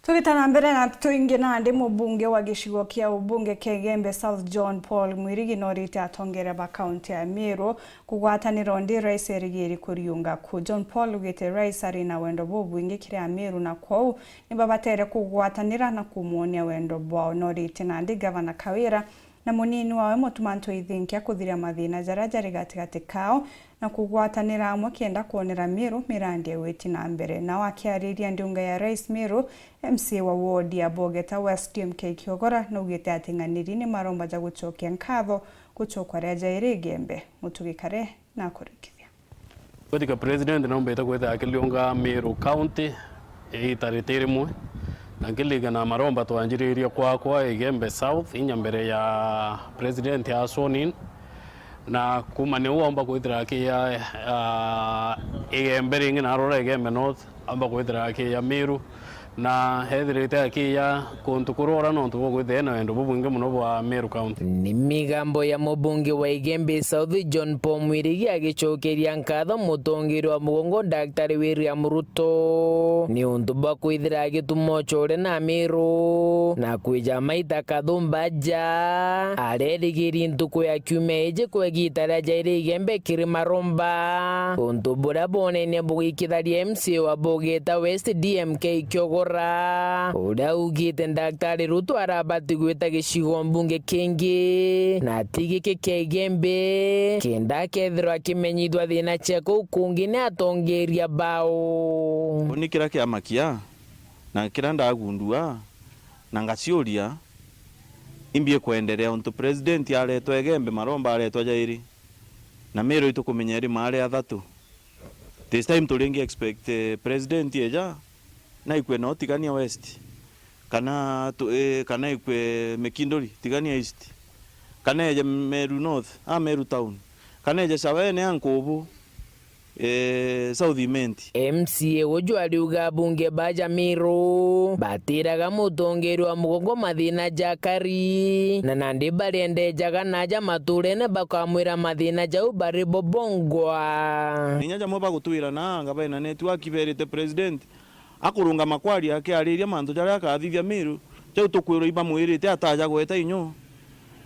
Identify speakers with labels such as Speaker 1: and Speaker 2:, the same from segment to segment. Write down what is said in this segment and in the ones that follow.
Speaker 1: Tugitana mbere na tuingi na ndi mubunge wa gicigo kia ubunge Kegembe South John Paul Mwirigi norite atongere ba county ya Meru kugwatanira ndi rais erigiri kuriunga ku John Paul ugite rais ari na wendo bubwingi kire Meru na kwao ni babatere kugwatanira na kumuonia wendo bwao norite na ndi governor Kawira na munini wawe mutumanto ithinkia kuthiria mathina jarajari gatigati kao na kugwatanira amwe kienda kuonera Meru mirandi weti na mbere na wakiariria ndiunga ya rais Meru MC wa ward ya Bogeta West DMK Kiogora no ugite atinganiri ni maromba ja gucokia nkatho gucokwa reja irigembe mutugikare na kurikithia
Speaker 2: Kodika president na mbeta kwetha akiliunga Meru County itaritiri mwe na ngiliga na maromba twanjiriria kwa Igembe South inya mbere ya president ya Sonin na kuma ne uomba kwithira ki ya Igembe ringi na rora Igembe North amba kwithira ki ya Meru na hethirite ki ya kuntukurora no ntugo kwithena endo bubunge muno bwa Meru County.
Speaker 3: Ni migambo ya mubunge wa Igembe South John Paul Mwirigi agicokeria nkatho mutongeri wa mugongo Daktari William Ruto ni undu bwa kwithira agitumo chore na Meru na kwija maita kathumba ja arerigiri ntuku ya kiumeje kwegitara jaire Igembe kiri maromba undu bura bonene bugikitharia MC wa Bogeta West DMK Kiogora uria ugite Daktari Ruto arabati gwita gicigo mbunge kingi na tigike kia Igembe kenda kethirwa kimenyithwa thina cheko kungi ni atongeria bao
Speaker 4: unikira kia makia na kira ndagundua na ngaciuria imbie kuendelea untu president aletwa Igembe maromba aletwa jairi na Meru itukumenyeri mari athatu this time tulingi expect president eja na ikwe no tigania west kana kana ikwe Mekindori tigania east kana eje Meru north Meru town kana eje Sawene ankobu South Imenti
Speaker 3: MCA wojo aliuga bunge baja Meru batiraga mutongeri wa mugongo mathina jakari na nandi barende jaga naja maturene bakamwira mathina jau bari bobongwa
Speaker 4: ninyaja moba gutwira na ngaba ina network iberite president akurunga makwari yake ariria mantu jaria akathithia Meru jau tukwiro iba mwirite ataja gweta inyo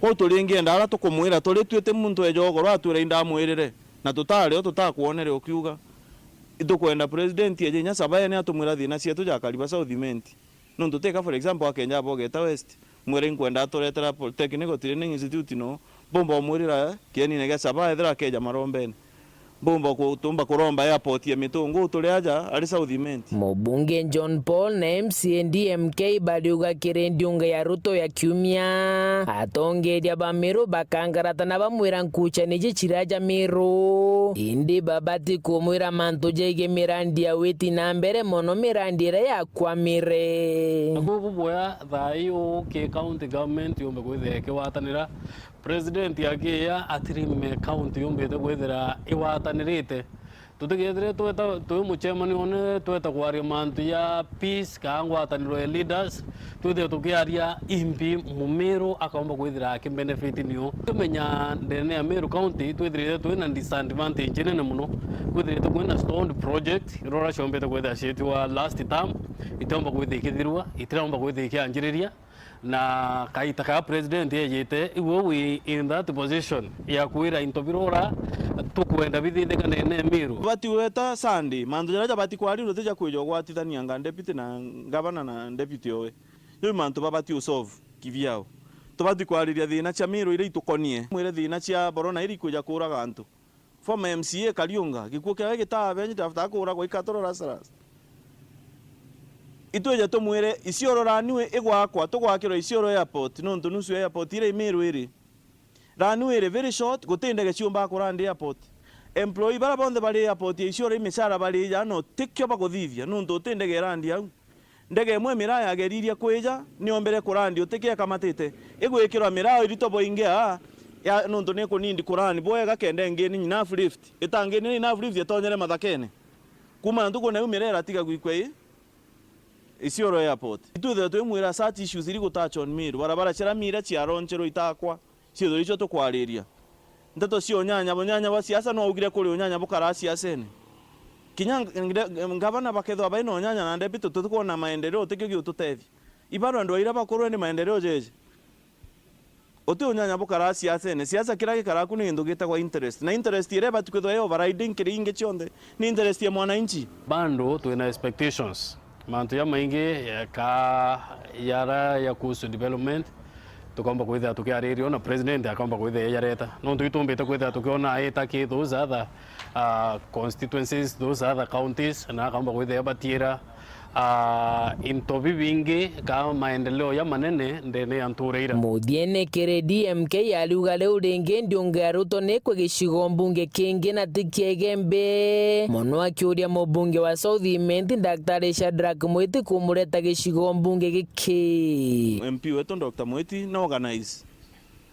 Speaker 4: ko tulingi ndara tukumwira tuli twite muntu ejogoro atwira inda mwirire na tutari o tutakuonere ukiuga itukwenda president eje nya Sabaye atumwira thina cietu jakariba South Imenti no tuteka for example akenya Bogeta West mwire nkwenda aturetera Technical Training Institute no bomba mwirira kieni nega Sabaye thira keja marombeni bomba kutumba kuromba airport ya Mitungu tuliaja ali South Imenti.
Speaker 3: Mubunge John Paul na MC DMK baliuga kirendiunga ya Ruto ya kiumia atongeria ba Meru bakangaratana bamwira nkucha nije chiraja Meru indi babati kumwira mantu jege mirandi ya weti na mbere mono mirandi ya kwamire
Speaker 2: Agogo boya thayo ke county government yombe kwitheke watanira president yake ya atirime county yombe kwithira iwatanirite tutigethire tu muchemani one tweta kwaria mantu ya peace kangwataniro ya leaders tuthe tukiaria impi Mumeru akaomba kwithira ki benefit niyo tumenya ndene ya Meru county twithire twina disadvantage nene muno kwithire tukwina stone project rora shombe kwithira shiti wa last term itomba kwithikithirwa itiromba kwithikianjiriria na kaita ka president yete we in that position ya kuira intobirora tukwenda bithithika nene Meru
Speaker 4: bati weta Sunday mandu jara bati kwari rote ja kwejo gwatithania nga deputy na governor na deputy owe yo mantu babati usolve kivyao tubati kwariria thina cia Meru ire itukonie mwire thina cia borona iri kuja kura gantu former MCA Kariunga gikuo kia gitabe nyi tafta kura gwa ikatoro rasaras itweje tumwire isioro raniwe igwakwa tugwakiro isioro airport no ntunusu airport ire Meru iri raniwe very short gutindege ciumba kurandi airport employee bara bonde bari airport isioro imesara bari ya no tikyo baguthithia no ntutindege randi au ndege mwe miraya ageriria kweja niombere kurandi utikia kamatite igwikirwa miraya irito boingea ya no ntune ko nindi kurani boyega kende ngeni na lift itangeni na lift yatonyere mathakene kuma ntuko na umirera tiga gwikwe isioro airport ituthe twimwira search issues iri gutouch on Meru barabara cira mira cia ronchero itakwa cio icio tukwariria ndeto cio nyanya bonyanya ba siasa no ugire kuri nyanya bukara siasa ene kinya ngavana bakethwa baino nyanya na ndebito tutukuona maendeleo tikio giututethi ibaro ndo ira bakorwo ni maendeleo jeje otu unyanya bukara siasa ne siasa kira gikara ku ni ndugite kwa interest na interest ire batukwithwa yo overriding kiringe chionde ni interest ya mwananchi
Speaker 2: bando twina expectations mantu ya maingi ka yara ya kuhusu development tukomba kwithia tukiaririo na president akomba kwithia yareta no tuitumbite kwithia tukiona aitaki those other constituencies, those other counties na akomba kwithia batira into bivingi ka maendeleo ya manene ndene ya ntureira
Speaker 3: muthiene kere DMK aliuga leu ringi ndiunga Ruto ni kwe gicigo mbunge kingi na tikiegembe muno akiuria mubunge wa Southiment Dr. Shadrack Mwiti kumureta gicigo mbunge giki
Speaker 4: MP wetu Dr. Mwiti na organize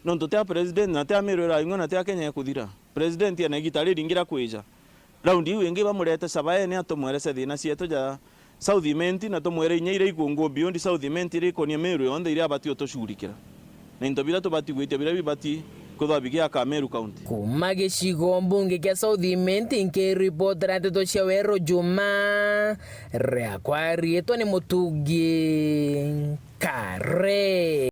Speaker 4: no tutea president na tea mirwira ingo na tea Kenya kuthira president ya negitari ringira kwija raundi wingi bamurete sabaye ni atomwerese thina cietu ja Southiment na tumwere inya ire ikungu beyond Southiment ire konia meru yonde ire abati otoshurikira na intobira tubati gwite bira bibati kuthwabikia ka Meru County
Speaker 3: kuma gicigo mbunge kia Southiment nke report rateto cia Wero Juma ria kwarietwa ni Mutungi Kare.